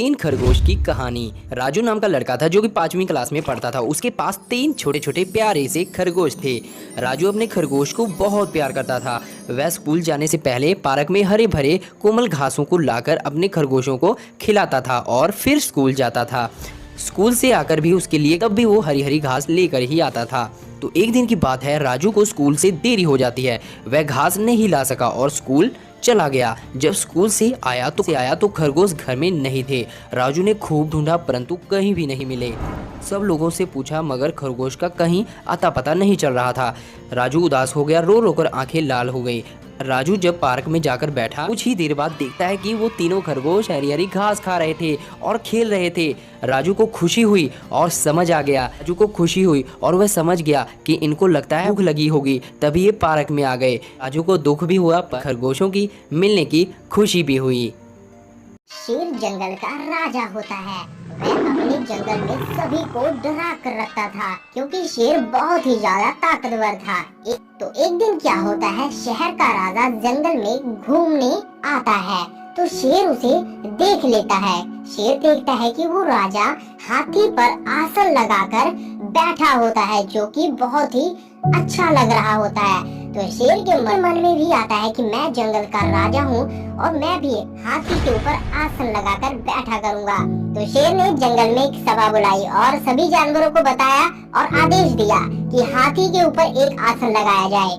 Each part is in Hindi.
तीन खरगोश की कहानी। राजू नाम का लड़का था जो कि 5वीं क्लास में पढ़ता था। उसके पास तीन छोटे छोटे प्यारे से खरगोश थे। राजू अपने खरगोश को बहुत प्यार करता था। वह स्कूल जाने से पहले पार्क में हरे भरे कोमल घासों को लाकर अपने खरगोशों को खिलाता था और फिर स्कूल जाता था। स्कूल से आकर भी उसके लिए तब भी वो हरी हरी घास लेकर ही आता था। तो एक दिन की बात है, राजू को स्कूल से देरी हो जाती है। वह घास नहीं ला सका और स्कूल चला गया। जब स्कूल से आया तो खरगोश घर में नहीं थे। राजू ने खूब ढूंढा परंतु कहीं भी नहीं मिले। सब लोगों से पूछा मगर खरगोश का कहीं अता पता नहीं चल रहा था। राजू उदास हो गया, रो रो कर आंखें लाल हो गई। राजू जब पार्क में जाकर बैठा, कुछ ही देर बाद देखता है कि वो तीनों खरगोश हरी हरी घास खा रहे थे और खेल रहे थे। राजू को खुशी हुई और वह समझ गया कि इनको लगता है भूख लगी होगी, तभी ये पार्क में आ गए। राजू को दुख भी हुआ पर खरगोशों की मिलने की खुशी भी हुई। शेर जंगल का राजा होता है। वह अपने जंगल में सभी को डरा कर रखता था क्योंकि शेर बहुत ही ज्यादा ताकतवर था। एक दिन क्या होता है, शहर का राजा जंगल में घूमने आता है तो शेर उसे देख लेता है। शेर देखता है कि वो राजा हाथी पर आसन लगाकर बैठा होता है जो कि बहुत ही अच्छा लग रहा होता है। तो शेर के मन में भी आता है कि मैं जंगल का राजा हूँ और मैं भी हाथी के ऊपर आसन लगाकर बैठा करूँगा। तो शेर ने जंगल में एक सभा बुलाई और सभी जानवरों को बताया और आदेश दिया कि हाथी के ऊपर एक आसन लगाया जाए।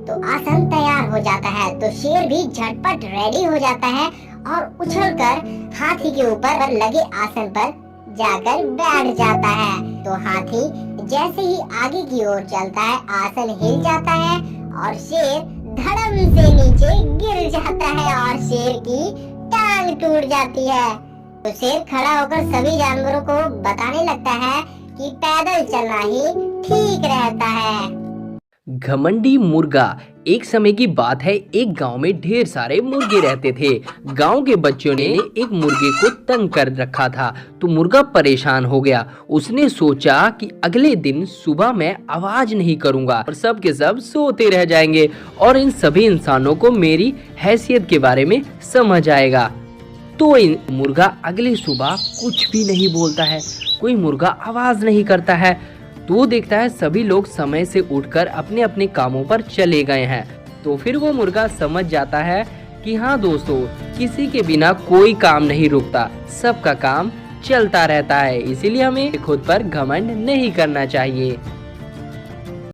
तो आसन तैयार हो जाता है तो शेर भी झटपट रेडी हो जाता है और उछलकर हाथी के ऊपर लगे आसन पर जाकर बैठ जाता है। तो हाथी जैसे ही आगे की ओर चलता है, आसन हिल जाता है और शेर धड़म से नीचे गिर जाता है और शेर की टांग टूट जाती है। तो शेर खड़ा होकर सभी जानवरों को बताने लगता है कि पैदल चलना ही ठीक रहता है। घमंडी मुर्गा। एक समय की बात है, एक गांव में ढेर सारे मुर्गे रहते थे। गांव के बच्चों ने एक मुर्गे को तंग कर रखा था तो मुर्गा परेशान हो गया। उसने सोचा कि अगले दिन सुबह मैं आवाज नहीं करूंगा और सब के सब सोते रह जाएंगे और इन सभी इंसानों को मेरी हैसियत के बारे में समझ आएगा। तो मुर्गा अगले सुबह कुछ भी नहीं बोलता है, कोई मुर्गा आवाज नहीं करता है। तो देखता है सभी लोग समय से उठकर अपने अपने कामों पर चले गए हैं। तो फिर वो मुर्गा समझ जाता है कि हाँ दोस्तों, किसी के बिना कोई काम नहीं रुकता, सबका काम चलता रहता है, इसीलिए हमें खुद पर घमंड नहीं करना चाहिए।